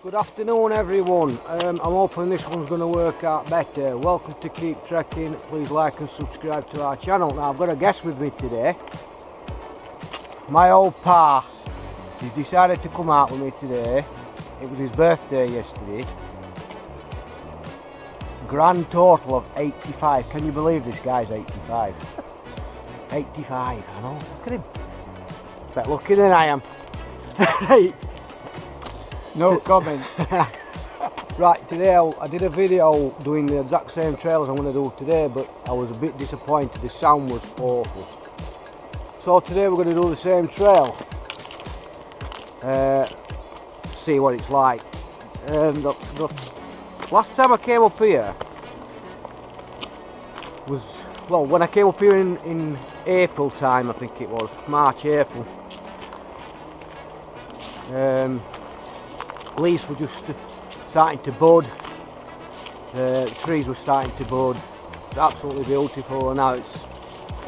Good afternoon everyone. I'm hoping this one's going to work out better. Welcome to Keep Trekking. Please like and subscribe to our channel. Now I've got a guest with me today. My old pa. He's decided to come out with me today. It was his birthday yesterday. Grand total of 85. Can you believe this guy's 85? 85, I know. Look at him. Better looking than I am. Right. No comment. Right, today I did a video doing the exact same trail as I'm going to do today, but I was a bit disappointed. The sound was awful. So today we're going to do the same trail. See what it's like. The last time I came up here was, well, when I came up here in April time, I think it was, March, April. Leaves were just starting to bud, the trees were starting to bud. It's absolutely beautiful, and now it's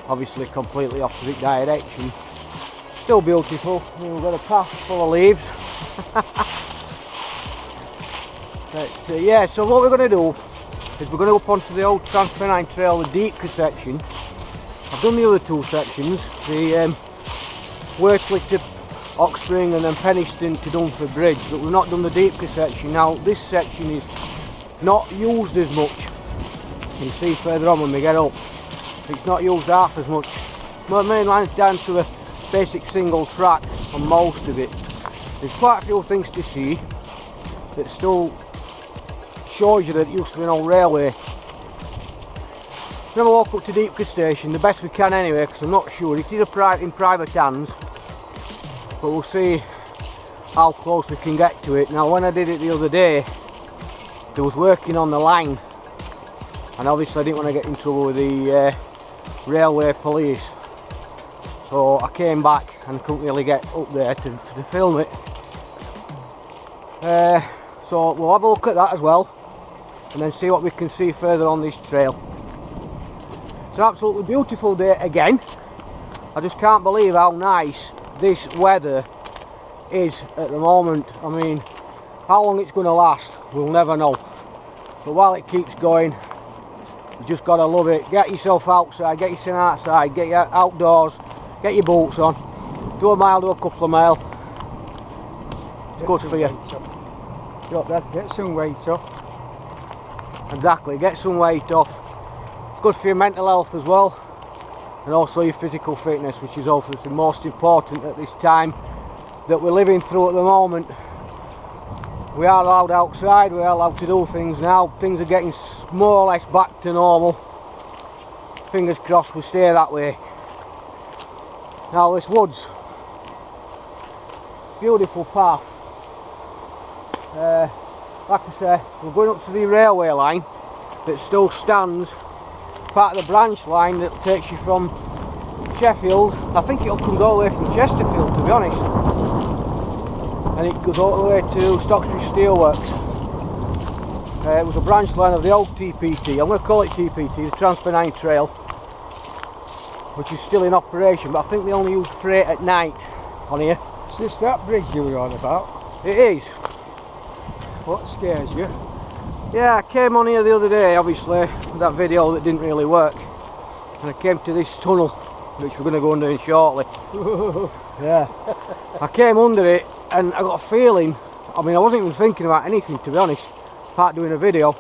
obviously completely opposite direction. Still beautiful. We've got a path full of leaves. But, yeah, so what we're going to do is we're going to go up onto the old Trans-Pennine Trail, the Deepcar section. I've done the other two sections, the Wortley to Oxspring and then Penistone to Dunford Bridge, but we've not done the Deepcar section. Now this section is not used as much. You can see further on when we get up, it's not used half as much. My main line's down to a basic single track on most of it. There's quite a few things to see that still shows you that it used to be an old railway. We're going to walk up to Deepcar station the best we can anyway, because I'm not sure. It is in private hands, but we'll see how close we can get to it. Now when I did it the other day, there was working on the line, and obviously I didn't want to get in trouble with the railway police, so I came back and couldn't really get up there to film it. So we'll have a look at that as well, and then see what we can see further on this trail. It's an absolutely beautiful day again. I just can't believe how nice this weather is at the moment. I mean, how long it's going to last we'll never know, but while it keeps going, you just got to love it. Get yourself outside, get yourself outside, get your outdoors, get your boots on, do a mile, do a couple of miles. It's good for you. Get some weight off. Exactly, get some weight off. It's good for your mental health as well, and also your physical fitness, which is obviously most important at this time that we're living through at the moment. We are allowed outside, we are allowed to do things now. Things are getting more or less back to normal. Fingers crossed we stay that way. Now this woods, beautiful path. Like I say, we're going up to the railway line that still stands. It's part of the branch line that takes you from Sheffield. I think it'll come all the way from Chesterfield, to be honest, and it goes all the way to Stocksbridge Steelworks. It was a branch line of the old TPT. I'm going to call it TPT, the Trans-Pennine Trail, which is still in operation, but I think they only use freight at night on here. Is this that bridge you were on about? It is. What scares you? Yeah, I came on here the other day, obviously, with that video that didn't really work, and I came to this tunnel, which we're going to go under in shortly. Yeah, I came under it and I got a feeling, I mean I wasn't even thinking about anything, to be honest, apart doing a video,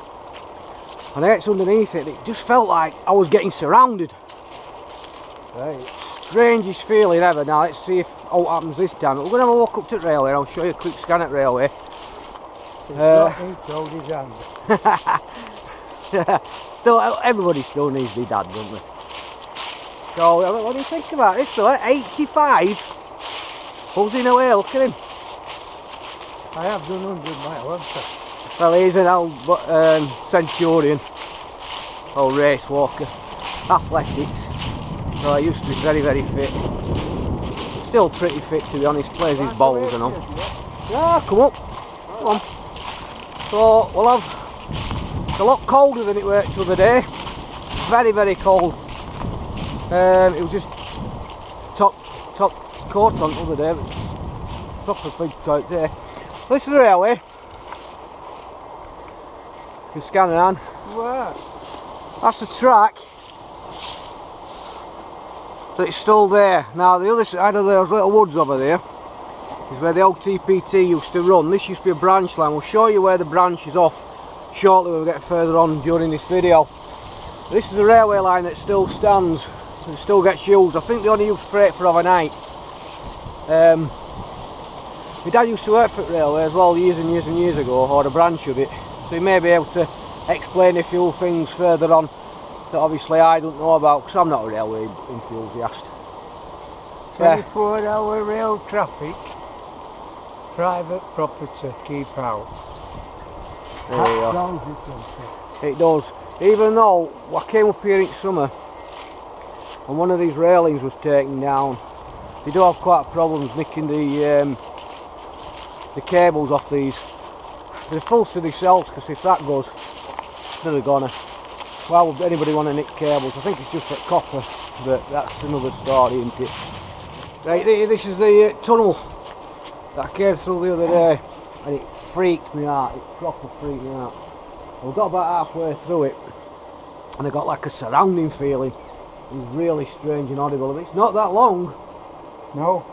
and I get underneath it, it just felt like I was getting surrounded. Right. Strangest feeling ever. Now let's see if what happens this time. We're going to have a walk up to the railway and I'll show you a quick scan at railway. Told his hand. Yeah, still, everybody still needs their dad, don't they? So what do you think about this though? 85, buzzing away, look at him. I have done 100 miles, haven't I? Well, he's an old centurion, old race walker, athletics. So he used to be very, very fit. Still pretty fit, to be honest, plays his bowls and all. Yeah, come up, come on. So we'll have, it's a lot colder than it were the other day. Very, very cold. It was just top coat on the other day, but proper big coat there. This is the railway. You can scan it on. Where? That's the track. That's still there. Now the other side of those little woods over there is where the old TPT used to run. This used to be a branch line. We'll show you where the branch is off shortly when we get further on during this video. This is the railway line that still stands and still gets used. I think they only use freight for overnight. My dad used to work for the railway as well years and years and years ago, or a branch of it, so he may be able to explain a few things further on that obviously I don't know about, because I'm not a railway enthusiast. 24-hour rail traffic, private property, keep out. There you go. It does. Even though I came up here in summer and one of these railings was taken down, they do have quite problems nicking the cables off these. They're full to themselves, because if that goes, they're gonna. Why would anybody want to nick cables? I think it's just for copper, but that's another story, isn't it? Right, this is the tunnel that I came through the other day, and it freaked me out. It proper freaked me out. We got about halfway through it, and I got like a surrounding feeling. It was really strange and audible. It's not that long. No.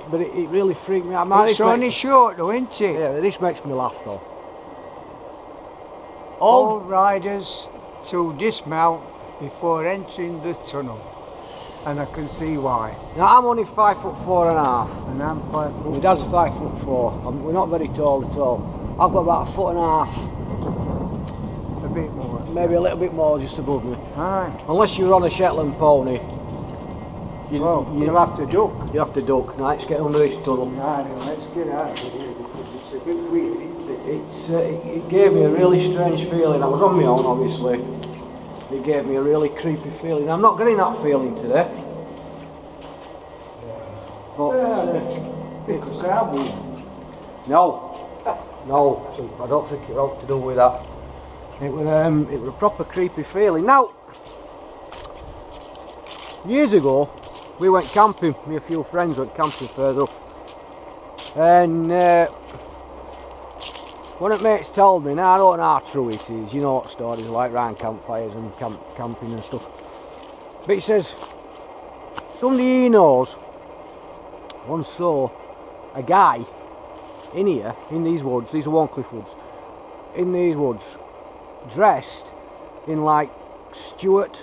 But it really freaked me out. It's only short though, isn't it? Yeah, this makes me laugh though. All riders to dismount before entering the tunnel, and I can see why. Now I'm only 5'4½", and I'm 5 foot. My dad's 5'4". We're not very tall at all. I've got about 1.5 A bit more. maybe a little bit more just above me. Aye. Unless you're on a Shetland pony, you'll have to duck. You have to duck. Now let's get under this tunnel. Right, let's get out of here because it's a bit weird, isn't it? It gave me a really strange feeling. I was on my own, obviously. It gave me a really creepy feeling. I'm not getting that feeling today. But because I would. No, I don't think it ought to do with that. It was a proper creepy feeling. Now, years ago, we went camping. Me and a few friends went camping further up, and one of the mates told me. Now I don't know how true it is. You know what stories are like round campfires and camping and stuff. But he says somebody he knows once saw a guy in here, in these woods. These are Warncliffe woods. In these woods, dressed in like Stuart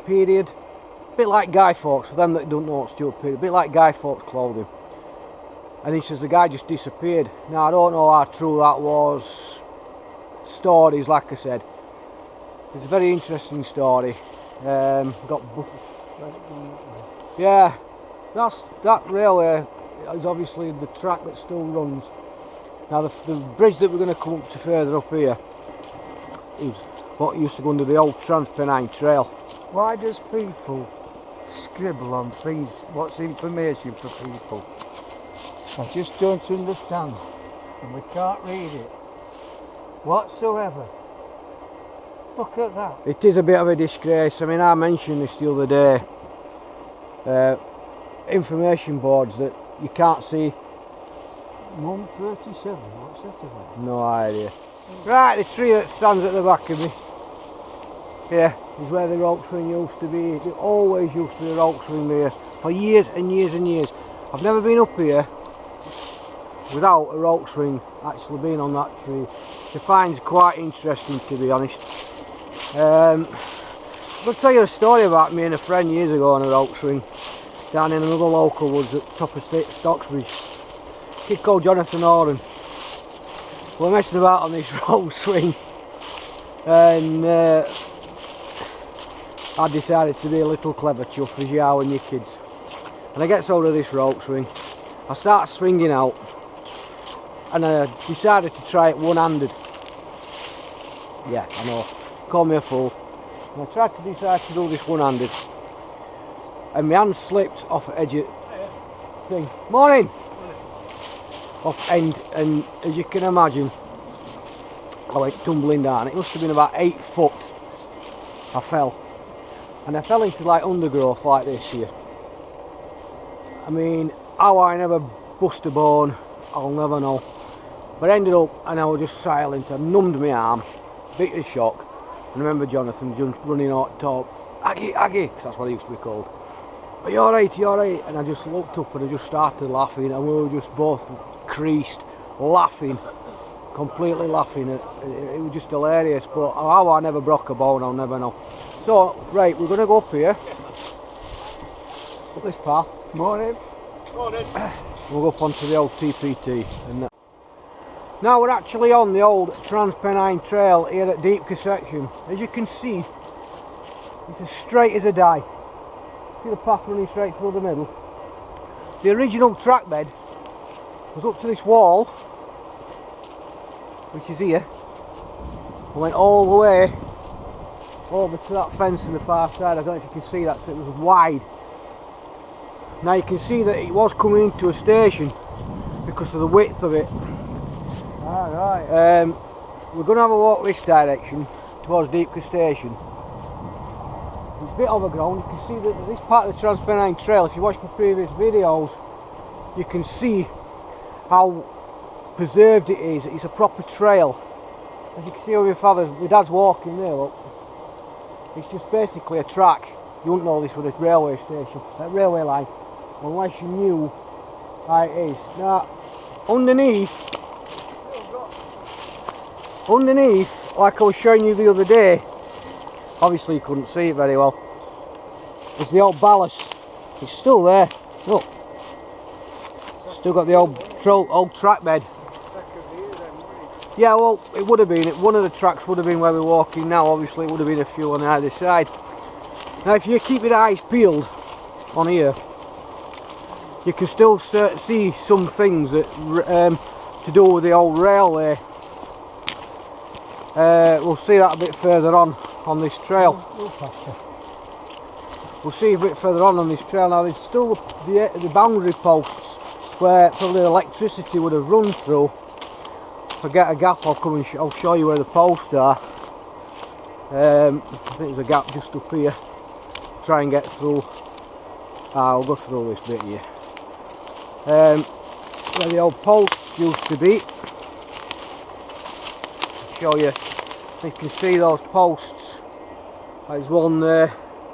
period. A bit like Guy Fawkes, for them that don't know what Stuart period, a bit like Guy Fawkes clothing. And he says the guy just disappeared. Now I don't know how true that was. Stories, like I said. It's a very interesting story. Yeah, that railway is obviously the track that still runs. Now the bridge that we're going to come up to further up here is what used to go under the old Trans-Pennine Trail. Why does people scribble on things? What's information for people? I just don't understand, and we can't read it whatsoever. Look at that. It is a bit of a disgrace. I mean, I mentioned this the other day. Information boards that you can't see. 137, what's that about? No idea. Right, the tree that stands at the back of me here is where the rope swing used to be. There always used to be a rope swing there for years and years and years. I've never been up here without a rope swing actually being on that tree. I find it quite interesting, to be honest. I'm going to tell you a story about me and a friend years ago on a rope swing down in another local woods at the top of Stocksbridge. A kid called Jonathan Oren. We're messing about on this rope swing, and I decided to be a little clever chuff, as you are when you're kids. And I get hold of this rope swing. I start swinging out, and I decided to try it one-handed. Yeah, I know. Call me a fool. And I tried to decide to do this one-handed, and my hand slipped off the edge of the thing. Morning! Off end, and as you can imagine, I went tumbling down. It must have been about 8 foot. I fell, and I fell into like undergrowth like this here. I mean, how I never bust a bone, I'll never know. But I ended up, and I was just silent. I numbed my arm, bit of shock. And I remember Jonathan just running out top, Aggie, Aggie, because that's what he used to be called. Are you alright, you alright? And I just looked up and I just started laughing, and we were just both creased, laughing, completely laughing. It was just hilarious, but how I never broke a bone, I'll never know. So, right, we're going to go up here, up this path. Morning. Morning. We'll go up onto the old TPT. And now we're actually on the old Trans-Pennine Trail here at Deepcar section. As you can see, it's as straight as a die. See the path running straight through the middle. The original track bed was up to this wall, which is here. I went all the way over to that fence on the far side. I don't know if you can see that, so it was wide. Now you can see that it was coming into a station because of the width of it. Alright. We're going to have a walk this direction towards Deepcar station. It's a bit overgrown. You can see that this part of the Trans-Pennine Trail, if you watch my previous videos, you can see how preserved it is. It's a proper trail. As you can see where my dad's walking there, look. It's just basically a track. You wouldn't know this with a railway station, a railway line, unless you knew how it is. Now, underneath, like I was showing you the other day, obviously you couldn't see it very well, is the old ballast. It's still there, look. Still got the old track bed. Yeah, well, it would have been. One of the tracks would have been where we're walking now. Obviously, it would have been a few on either side. Now, if you keep your eyes peeled on here, you can still see some things that to do with the old railway. We'll see that a bit further on this trail. We'll see a bit further on this trail. Now, there's still the boundary posts where probably electricity would have run through. If I get a gap, I'll come and I'll show you where the posts are. I think there's a gap just up here. Try and get through. I'll go through this bit here. Where the old posts used to be. I'll show you. You can see those posts. There's one there,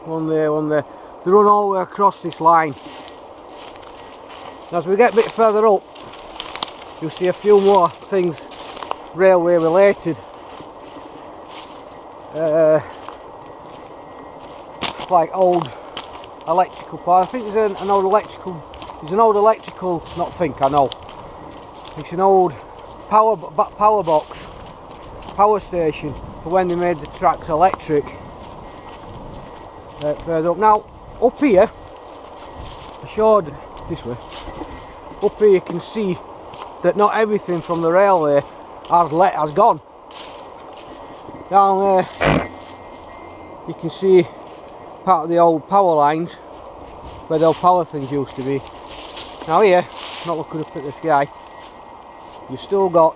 one there, one there. They run all the way across this line. As we get a bit further up, you'll see a few more things railway related. Like old electrical power. I think there's an old electrical. There's an old electrical. Not think. I know. It's an old power box, power station for when they made the tracks electric. Further up. Now up here, I showed this way. Up here you can see that not everything from the railway has gone. Down there you can see part of the old power lines where the old power things used to be. Now here, not looking up at the sky, you've still got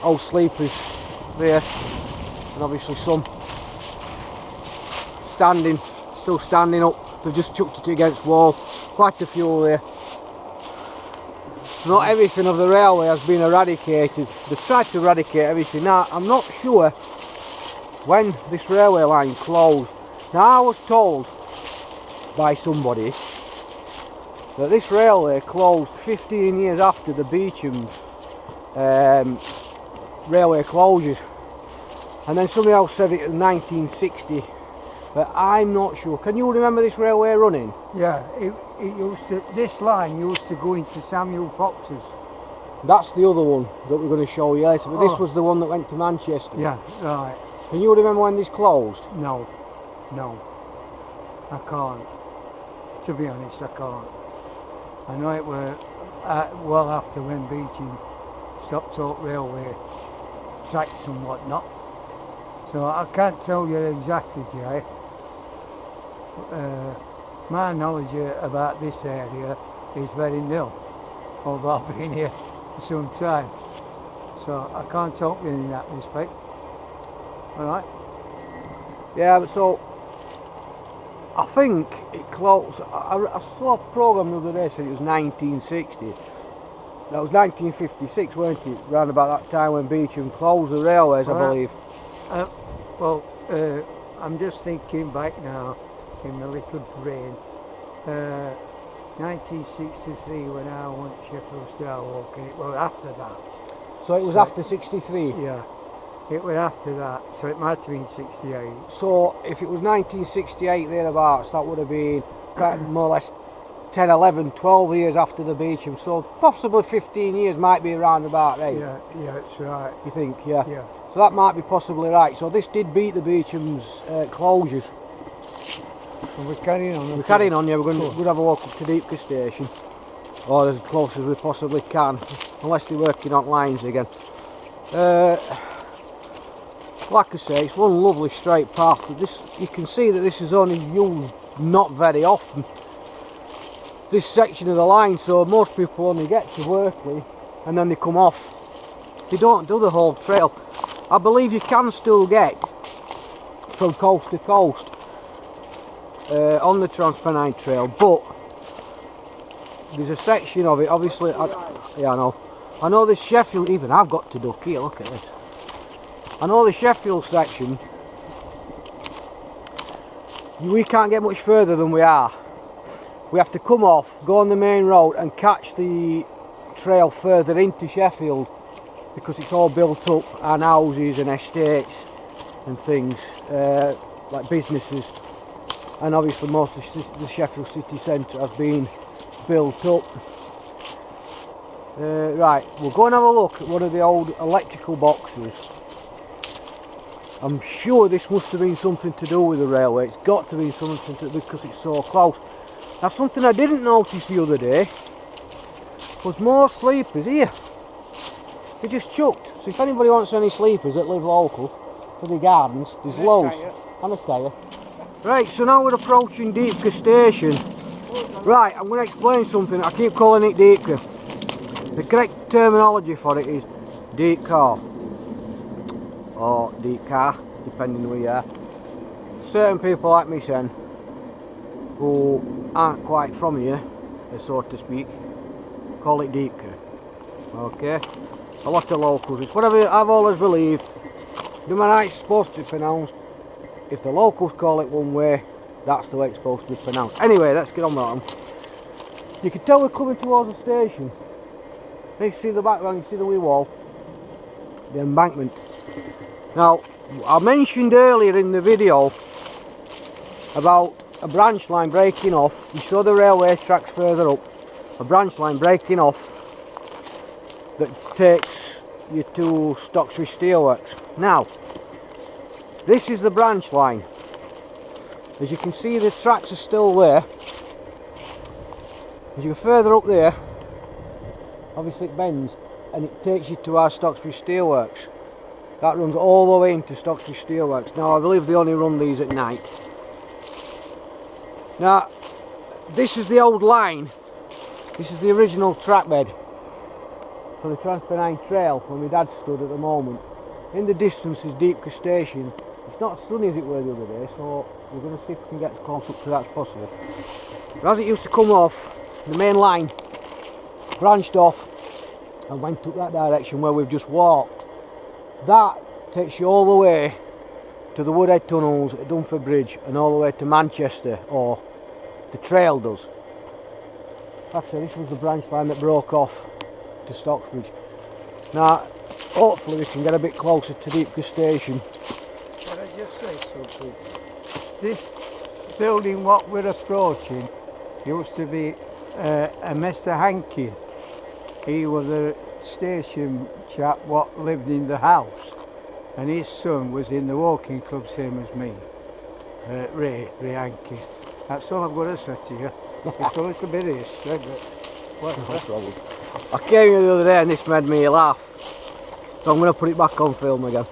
old sleepers there, and obviously some still standing up. They've just chucked it against the wall. Quite a few there. Not everything of the railway has been eradicated. They've tried to eradicate everything. Now, I'm not sure when this railway line closed. Now, I was told by somebody that this railway closed 15 years after the Beecham's railway closures. And then somebody else said it in 1960. But I'm not sure. Can you remember this railway running? Yeah, it used to. This line used to go into Samuel Fox's. That's the other one that we're going to show you later. But this was the one that went to Manchester. Yeah, right. Can you remember when this closed? No, I can't. To be honest, I can't. I know it were well after when Beeching stopped up railway tracks and whatnot. So I can't tell you exactly, Jay. My knowledge about this area is very nil, although I've been here for some time. So I can't talk to you in that respect. Alright? Yeah, but so I think it closed. I saw a programme the other day said it was 1960. That was 1956, weren't it? Round about that time when Beecham closed the railways, I believe. Well, I'm just thinking back now in my little brain. 1963 when I went to Sheffield Star walking, it was after that. So it was after 63? Yeah, it was after that, so it might have been 68. So if it was 1968 thereabouts, that would have been more or less 10, 11, 12 years after the Beecham, so possibly 15 years might be around about right? Yeah, that's right. You think, yeah? Yeah. So that might be possibly right. So this did beat the Beecham's closures. And we're carrying on. We're carrying on, yeah, we're going to have a walk up to Deepcar station. Or as close as we possibly can, unless they're working on lines again. Like I say, it's one lovely straight path, but this, you can see that this is only used not very often. This section of the line, so most people only get to Workley and then they come off. They don't do the whole trail. I believe you can still get from coast to coast on the Transpennine Trail, but there's a section of it, obviously, yeah, I know this Sheffield, even I've got to duck here, look at this. I know the Sheffield section, we can't get much further than we are. We have to come off, go on the main road and catch the trail further into Sheffield because it's all built up, and houses and estates and things, like businesses, and obviously most of the Sheffield city centre has been built up. Right, we'll go and have a look at one of the old electrical boxes. I'm sure this must have been something to do with the railway. It's got to be something to, because it's so close. Now something I didn't notice the other day was more sleepers here. They're just chucked. So if anybody wants any sleepers that live local for the gardens, there's loads. And a tyre. Right, so now we're approaching Deepcar station. Right, I'm going to explain something. I keep calling it Deepcar. The correct terminology for it is Deepcar. Or Deepcar, depending where you are. Certain people like me, saying, who aren't quite from here, so to speak, call it Deepcar. Okay? A lot of locals, it's whatever I've always believed. No matter how it's supposed to be pronounced, if the locals call it one way, that's the way it's supposed to be pronounced. Anyway, let's get on with them. You can tell we're coming towards the station. You see the background, you see the wee wall, the embankment. Now, I mentioned earlier in the video about a branch line breaking off. You saw the railway tracks further up, a branch line breaking off that takes you to Stocksbridge Steelworks. Now, this is the branch line. As you can see, the tracks are still there. As you go further up there, obviously it bends and it takes you to our Stocksbridge Steelworks. That runs all the way into Stocksbridge Steelworks. Now I believe they only run these at night. Now this is the old line. This is the original track bed for the Transpennine Trail where my dad stood at the moment. In the distance is Deepcar station. It's not as sunny as it were the other day, so we're going to see if we can get as close up to that as possible. But as it used to come off, the main line branched off and went up that direction where we've just walked. That takes you all the way to the Woodhead tunnels at Dunfer Bridge and all the way to Manchester, or the trail does. Like I said, this was the branch line that broke off to Stocksbridge. Now, hopefully we can get a bit closer to Deepcar station. Can I just say something? This building what we're approaching used to be a Mr. Hankin. He was a station chap what lived in the house, and his son was in the walking club same as me, Ray Hankin. That's all I've got to say to you. It's a little bit of history, but no problem. I came here the other day and this made me laugh, so I'm going to put it back on film again.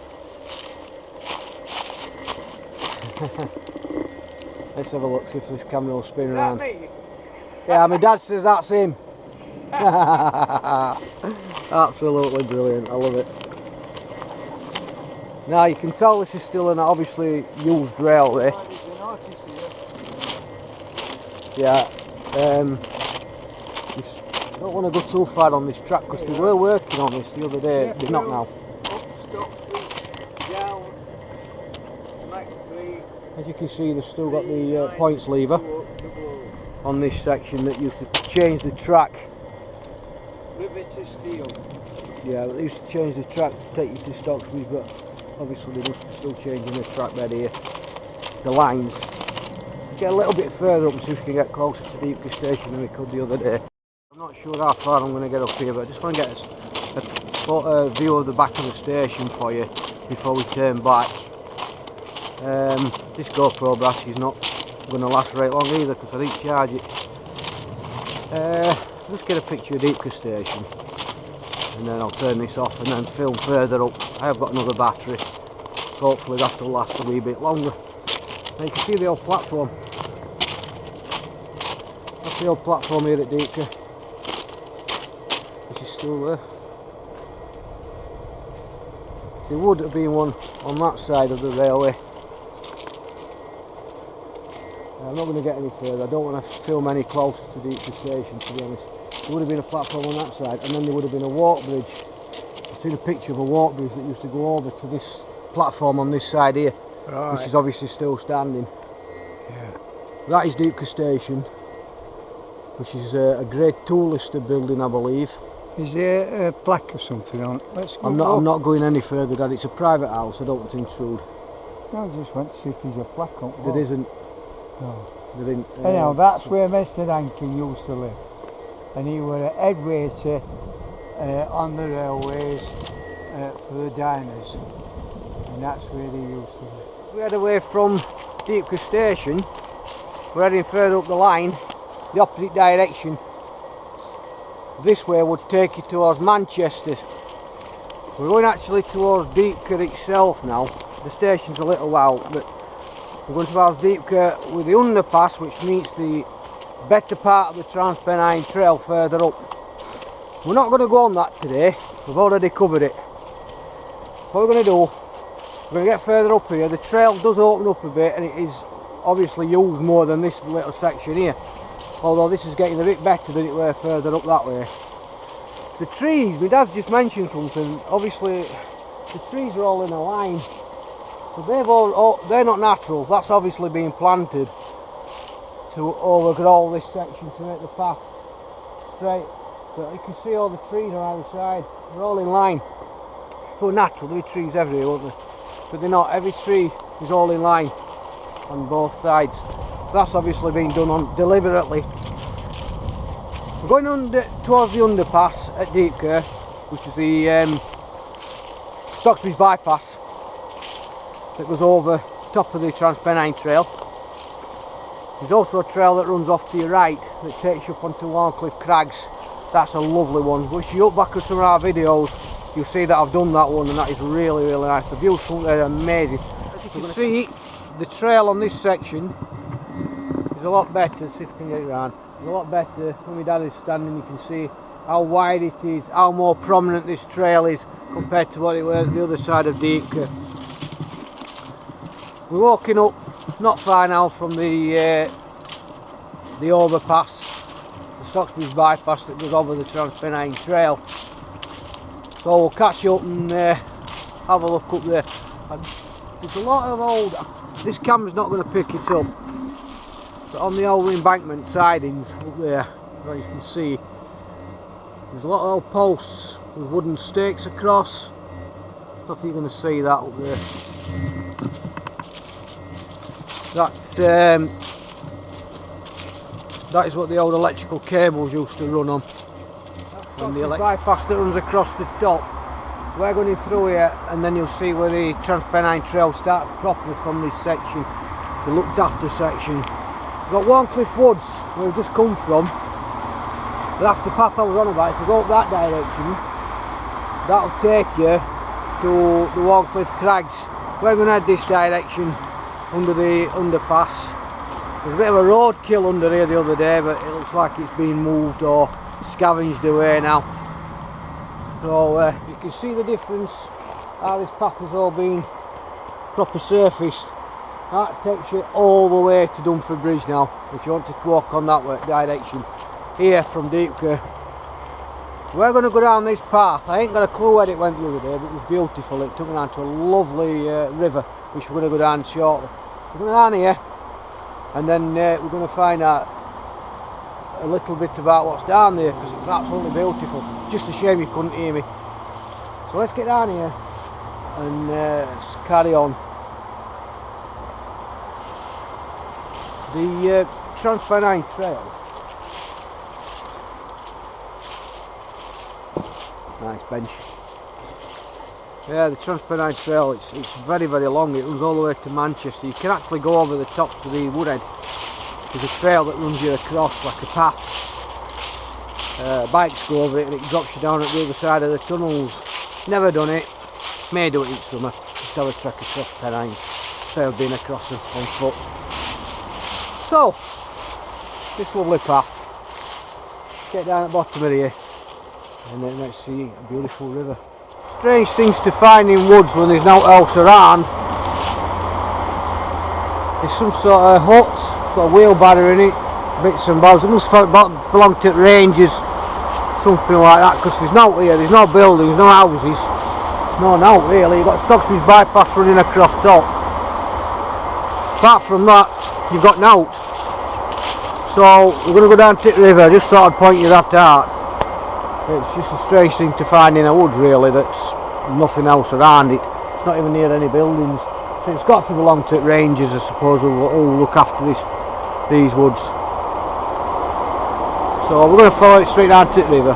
Let's have a look, see if this camera will spin around. me? Yeah, my dad says that's him. Absolutely brilliant, I love it. Now you can tell this is still an obviously used railway. Yeah, Don't want to go too far on this track because they were working on this the other day. They're not now. As you can see, they've still got the points lever on this section that used to change the track. Riveted steel. Yeah, they used to change the track to take you to Stocksbridge, but obviously they're still changing the track bed here. The lines. Get a little bit further up and see if we can get closer to Deepcar station than we could the other day. I'm not sure how far I'm going to get up here, but I just want to get a view of the back of the station for you before we turn back. This GoPro brass is not going to last very long either because I didn't charge it. Just get a picture of Deepcar station and then I'll turn this off and then film further up. I have got another battery, hopefully that will last a wee bit longer. Now you can see the old platform. That's the old platform here at Deepcar, which is still there. There would have been one on that side of the railway. I'm not going to get any further, I don't want to film any closer to Deepcar station, to be honest. There would have been a platform on that side and then there would have been a walk bridge. I've seen a picture of a walk bridge that used to go over to this platform on this side here, right, which is obviously still standing. Yeah. That is Deepcar station, which is a Grade 2 listed building, I believe. Is there a plaque or something on it? Let's go. I'm not going any further, Dad. It's a private house, I don't want to intrude. No, I just went to see if there's a plaque on it. There isn't. No. There isn't. Anyhow, that's where Mr. Rankin used to live. And he was a head waiter on the railways for the diners. And that's where he used to live. We head away from Deepcar station, we're heading further up the line, the opposite direction. This way would take you towards Manchester. We're going actually towards Deepcar itself now. The station's a little out, but we're going towards Deepcar with the underpass, which meets the better part of the Trans-Pennine Trail further up. We're not going to go on that today, we've already covered it. What we're going to do, we're going to get further up here. The trail does open up a bit and it is obviously used more than this little section here. Although this is getting a bit better than it were further up that way. The trees, my dad's just mentioned something, obviously the trees are all in a line. So they're not natural, that's obviously being planted to overgrow this section to make the path straight. But you can see all the trees on either side, they're all in line. If they were natural, there'd be trees everywhere, wouldn't there? But they're not, every tree is all in line on both sides. So that's obviously been done on deliberately. We're going towards the underpass at Deepcar, which is the Stocksbridge bypass that goes over top of the Trans-Pennine Trail. There's also a trail that runs off to your right that takes you up onto Warncliffe Crags. That's a lovely one. But if you look back at some of our videos, you'll see that I've done that one and that is really, really nice. The views from there are amazing. As you can see, the trail on this section is a lot better. See if I can get it around. It's a lot better. When my dad is standing, you can see how wide it is, how more prominent this trail is compared to what it was at the other side of Deepcar. We're walking up not far now from the overpass, the Stocksbridge bypass that goes over the Trans-Pennine Trail. So we'll catch you up and have a look up there. And there's a lot of old, this camera's not going to pick it up, but on the old embankment sidings up there, as you can see, there's a lot of old posts with wooden stakes across. I don't think you're going to see that up there. That is what the old electrical cables used to run on. And the bypass that runs across the top. We're going through here and then you'll see where the Trans-Pennine Trail starts properly from this section, the looked after section. We've got Warncliffe Woods where we've just come from. That's the path I was on about. If you go up that direction, that'll take you to the Warncliffe Crags. We're going to head this direction under the underpass. There's a bit of a roadkill under here the other day, but it looks like it's been moved or scavenged away now. So you can see the difference, how this path has all been proper surfaced. That takes you all the way to Dunford Bridge now, if you want to walk on that direction. Here from Deepcar, We're going to go down this path. I ain't got a clue where it went the other day, but it was beautiful. It took me down to a lovely river, which we're going to go down shortly. We're going down here, and then we're going to find out a little bit about what's down there, because it's absolutely beautiful. Just a shame you couldn't hear me. So let's get down here and let's carry on. The Transpennine Trail. Nice bench. Yeah, the Transpennine Trail, it's very, very long. It runs all the way to Manchester. You can actually go over the top to the Woodhead. There's a trail that runs you across like a path. Bikes go over it and it drops you down at the other side of the tunnels. Never done it. May do it each summer. Just have a trek across Pennines. Say I've been across them on foot. So, this lovely path. Get down at the bottom of here. And then let's see a beautiful river. Strange things to find in woods when there's no else around. There's some sort of huts, got a wheelbarrow in it, bits and bobs. It must belong to ranges, something like that, because there's no here, there's no buildings, no houses. No, really. You've got Stocksby's bypass running across top. Apart from that, you've got nought. So we're going to go down to the river. I just thought I'd point you that out. It's just a strange thing to find in a wood, really, that's nothing else around it. It's not even near any buildings. So it's got to belong to rangers, I suppose, who look after these woods. So we're going to follow it straight down to the river.